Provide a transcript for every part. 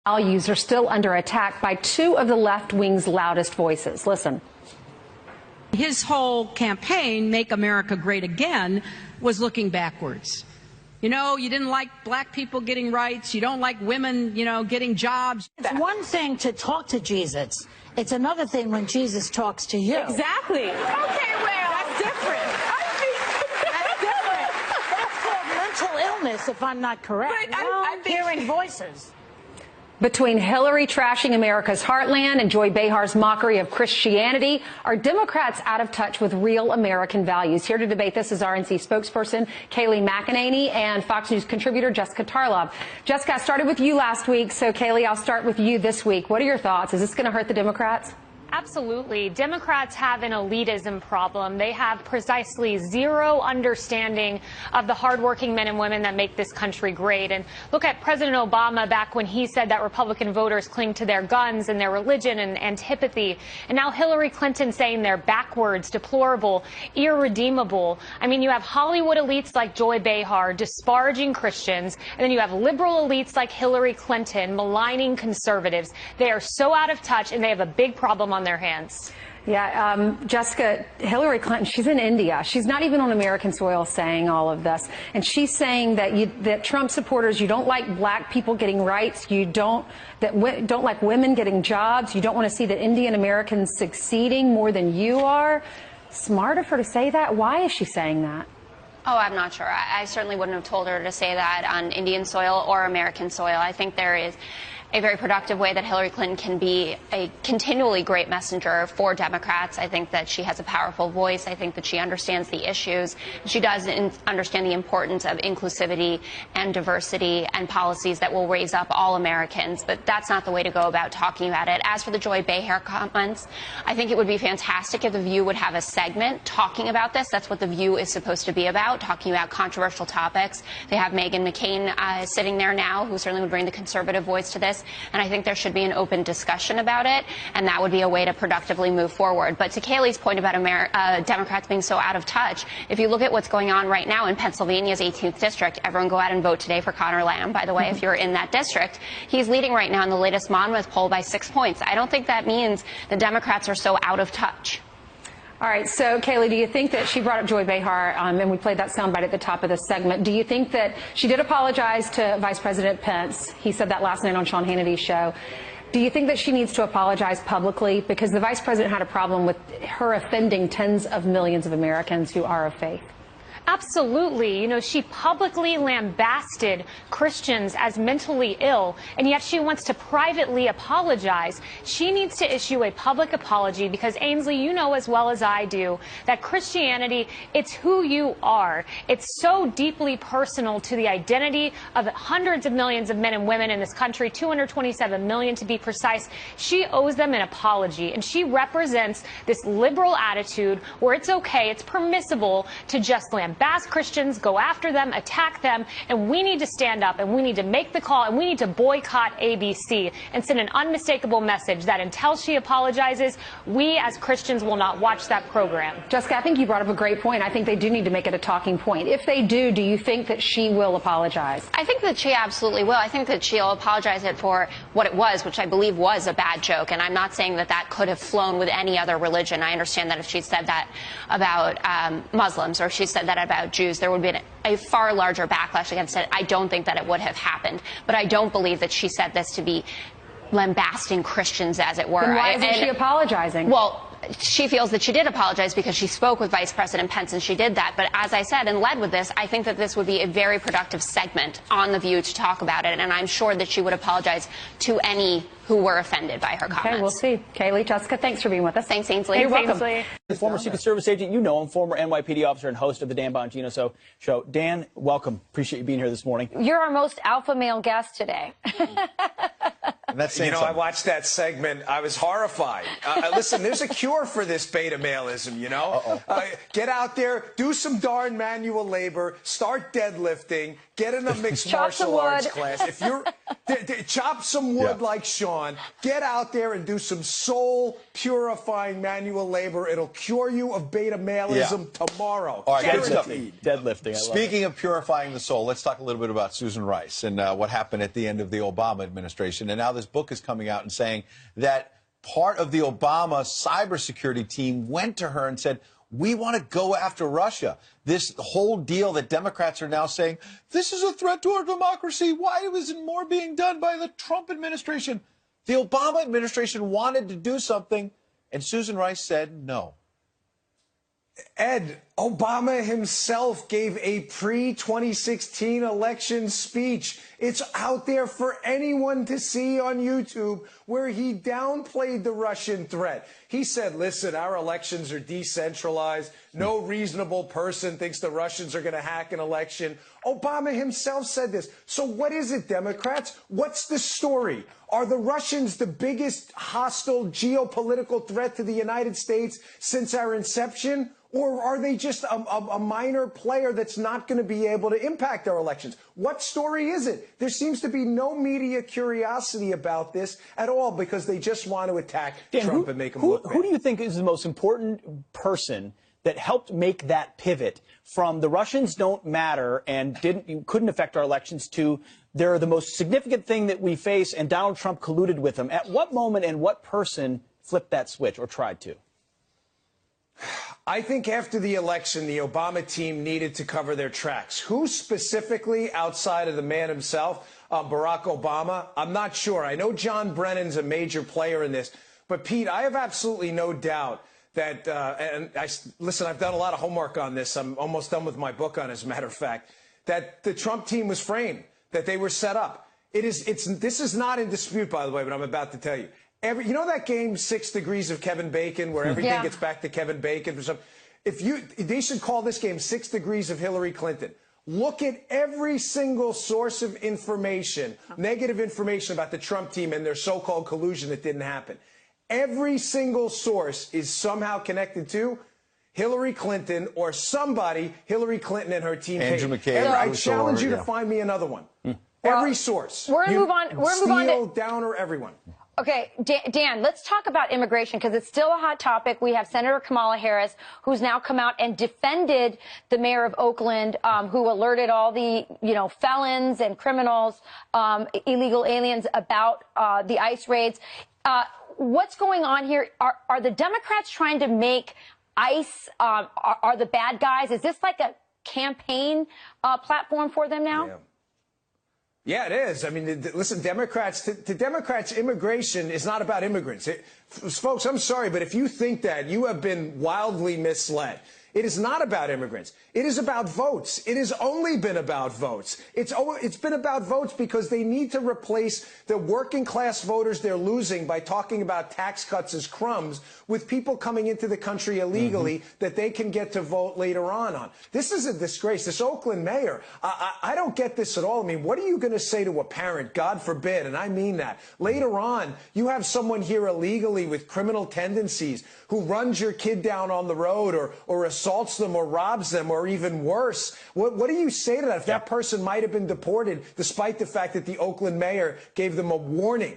Values are still under attack by two of the left wing's loudest voices. Listen. His whole campaign, Make America Great Again, was looking backwards. You know, you didn't like black people getting rights. You don't like women, getting jobs. It's one thing to talk to Jesus. It's another thing when Jesus talks to you. Exactly. Okay, well, that's different. That's different. That's called mental illness, if I'm not correct. But I'm hearing voices. Between Hillary trashing America's heartland and Joy Behar's mockery of Christianity, are Democrats out of touch with real American values? Here to debate this is RNC spokesperson Kayleigh McEnany and Fox News contributor Jessica Tarlov. Jessica, I started with you last week, so Kayleigh, I'll start with you this week. What are your thoughts? Is this going to hurt the Democrats? Absolutely. Democrats have an elitism problem. They have precisely zero understanding of the hardworking men and women that make this country great. And look at President Obama back when he said that Republican voters cling to their guns and their religion and antipathy. And now Hillary Clinton saying they're backwards, deplorable, irredeemable. I mean, you have Hollywood elites like Joy Behar disparaging Christians, and then you have liberal elites like Hillary Clinton maligning conservatives. They are so out of touch, and they have a big problem on their hands. Yeah, Jessica, Hillary Clinton, she's in India. She's not even on American soil saying all of this. And she's saying that Trump supporters, you don't like black people getting rights, you don't like women getting jobs, you don't want to see the Indian Americans succeeding more than you are. Smart of her to say that. Why is she saying that? Oh, I'm not sure. I certainly wouldn't have told her to say that on Indian soil or American soil. I think there is a very productive way that Hillary Clinton can be a continually great messenger for Democrats. I think that she has a powerful voice. I think that she understands the issues. She does understand the importance of inclusivity and diversity and policies that will raise up all Americans. But that's not the way to go about talking about it. As for the Joy Behar comments, I think it would be fantastic if The View would have a segment talking about this. That's what The View is supposed to be about, talking about controversial topics. They have Meghan McCain sitting there now, who certainly would bring the conservative voice to this. And I think there should be an open discussion about it, and that would be a way to productively move forward. But to Kayleigh's point about Democrats being so out of touch, if you look at what's going on right now in Pennsylvania's 18th district, everyone go out and vote today for Conor Lamb, by the way, if you're in that district. He's leading right now in the latest Monmouth poll by 6 points. I don't think that means the Democrats are so out of touch. All right, so Kayleigh, do you think that she brought up Joy Behar, and we played that soundbite at the top of the segment. Do you think that she did apologize to Vice President Pence? He said that last night on Sean Hannity's show. Do you think that she needs to apologize publicly? Because the vice president had a problem with her offending tens of millions of Americans who are of faith. Absolutely. You know, she publicly lambasted Christians as mentally ill, and yet she wants to privately apologize. She needs to issue a public apology because, Ainsley, you know as well as I do that Christianity, it's who you are. It's so deeply personal to the identity of hundreds of millions of men and women in this country, 227 million to be precise. She owes them an apology, and she represents this liberal attitude where it's okay, it's permissible to just lambast Christians, go after them, attack them, and we need to stand up and we need to make the call and we need to boycott ABC and send an unmistakable message that until she apologizes, we as Christians will not watch that program. Jessica, I think you brought up a great point. I think they do need to make it a talking point. If they do you think that she will apologize? I think that she absolutely will. I think that she'll apologize for what it was, which I believe was a bad joke. And I'm not saying that that could have flown with any other religion. I understand that if she said that about Muslims or she said that about Jews, there would have been a far larger backlash against it. I don't think that it would have happened. But I don't believe that she said this to be lambasting Christians, as it were. Then why isn't she apologizing? Well, she feels that she did apologize because she spoke with Vice President Pence and she did that. But as I said and led with this, I think that this would be a very productive segment on The View to talk about it. And I'm sure that she would apologize to any who were offended by her comments. Okay, we'll see. Kayleigh, Jessica, thanks for being with us. Thanks, Ainsley. You're welcome. Ainsley. The former Secret Service agent, you know him, former NYPD officer and host of the Dan Bongino Show. Dan, welcome. Appreciate you being here this morning. You're our most alpha male guest today. And that's saying You know, something. I watched that segment. I was horrified. Listen, there's a cure for this beta maleism, you know? Get out there, do some darn manual labor, start deadlifting, get in a mixed martial arts class. If you're chop some wood like Sean, get out there and do some soul purifying manual labor. It'll cure you of beta maleism tomorrow. All right, deadlifting. Speaking of purifying the soul, let's talk a little bit about Susan Rice and what happened at the end of the Obama administration. And now this book is coming out and saying that part of the Obama cybersecurity team went to her and said, we want to go after Russia. This whole deal that Democrats are now saying, this is a threat to our democracy. Why isn't more being done by the Trump administration? The Obama administration wanted to do something, and Susan Rice said no. Ed, Obama himself gave a pre-2016 election speech. It's out there for anyone to see on YouTube where he downplayed the Russian threat. He said, listen, our elections are decentralized. No reasonable person thinks the Russians are going to hack an election. Obama himself said this. So what is it, Democrats? What's the story? Are the Russians the biggest hostile geopolitical threat to the United States since our inception? Or are they just a minor player that's not going to be able to impact our elections? What story is it? There seems to be no media curiosity about this at all because they just want to attack Trump and make him look bad. Who do you think is the most important person that helped make that pivot from the Russians don't matter and couldn't affect our elections to they're the most significant thing that we face and Donald Trump colluded with them? At what moment and what person flipped that switch or tried to? I think after the election, the Obama team needed to cover their tracks. Who specifically, outside of the man himself, Barack Obama? I'm not sure. I know John Brennan's a major player in this. But, Pete, I have absolutely no doubt that, listen, I've done a lot of homework on this. I'm almost done with my book on it, as a matter of fact, that the Trump team was framed, that they were set up. This is not in dispute, by the way, what I'm about to tell you. You know that game 6 Degrees of Kevin Bacon where everything gets back to Kevin Bacon? They should call this game 6 Degrees of Hillary Clinton. Look at every single source of information, negative information about the Trump team and their so-called collusion that didn't happen. Every single source is somehow connected to Hillary Clinton or somebody Hillary Clinton and her team. Andrew McCabe. I challenge you to find me another one. Every source. We're going to move on. We're going to move on to Downer, everyone. Okay, Dan, let's talk about immigration because it's still a hot topic. We have Senator Kamala Harris, who's now come out and defended the mayor of Oakland, who alerted all the, felons and criminals, illegal aliens about the ICE raids. What's going on here? Are the Democrats trying to make ICE are the bad guys? Is this like a campaign platform for them now? Yeah, it is. I mean, listen, to Democrats, immigration is not about immigrants. Folks, I'm sorry, but if you think that, you have been wildly misled. It is not about immigrants. It is about votes. It has only been about votes. It's been about votes because they need to replace the working class voters they're losing by talking about tax cuts as crumbs with people coming into the country illegally that they can get to vote later on. This is a disgrace. This Oakland mayor, I don't get this at all. I mean, what are you going to say to a parent, God forbid, and I mean that. Later on, you have someone here illegally with criminal tendencies who runs your kid down on the road or assaults them or robs them or even worse. What do you say to that if that person might have been deported despite the fact that the Oakland mayor gave them a warning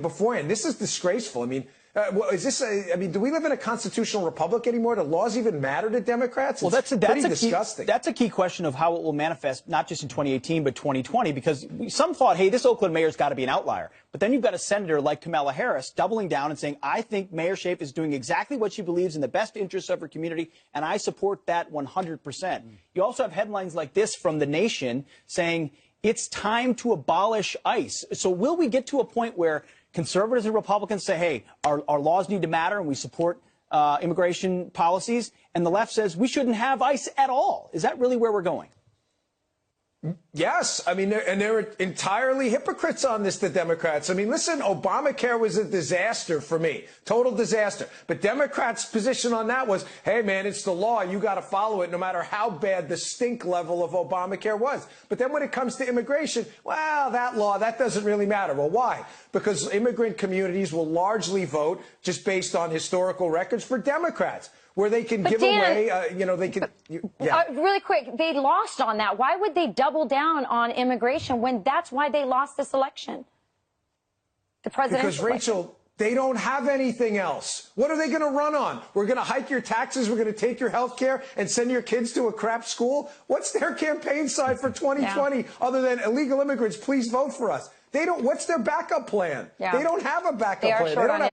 beforehand? This is disgraceful. I mean, do we live in a constitutional republic anymore? Do laws even matter to Democrats? Well, that's disgusting. That's a key question of how it will manifest, not just in 2018, but 2020, because some thought, hey, this Oakland mayor's got to be an outlier. But then you've got a senator like Kamala Harris doubling down and saying, I think Mayor Schaaf is doing exactly what she believes in the best interests of her community, and I support that 100%. You also have headlines like this from The Nation saying it's time to abolish ICE. So will we get to a point where conservatives and Republicans say, hey, our laws need to matter and we support immigration policies, and the left says we shouldn't have ICE at all? Is that really where we're going? Yes, I mean, they're entirely hypocrites on this, the Democrats. I mean, listen, Obamacare was a disaster for me, total disaster. But Democrats' position on that was, hey, man, it's the law. You got to follow it no matter how bad the stink level of Obamacare was. But then when it comes to immigration, well, that law, that doesn't really matter. Well, why? Because immigrant communities will largely vote just based on historical records for Democrats, where they can give away, they can. Really quick, they lost on that. Why would they double down on immigration when that's why they lost this election? The presidential Because, Rachel, they don't have anything else. What are they going to run on? We're going to hike your taxes. We're going to take your health care and send your kids to a crap school. What's their campaign side for 2020 other than illegal immigrants? Please vote for us. They don't. What's their backup plan? They don't have a backup plan. They don't have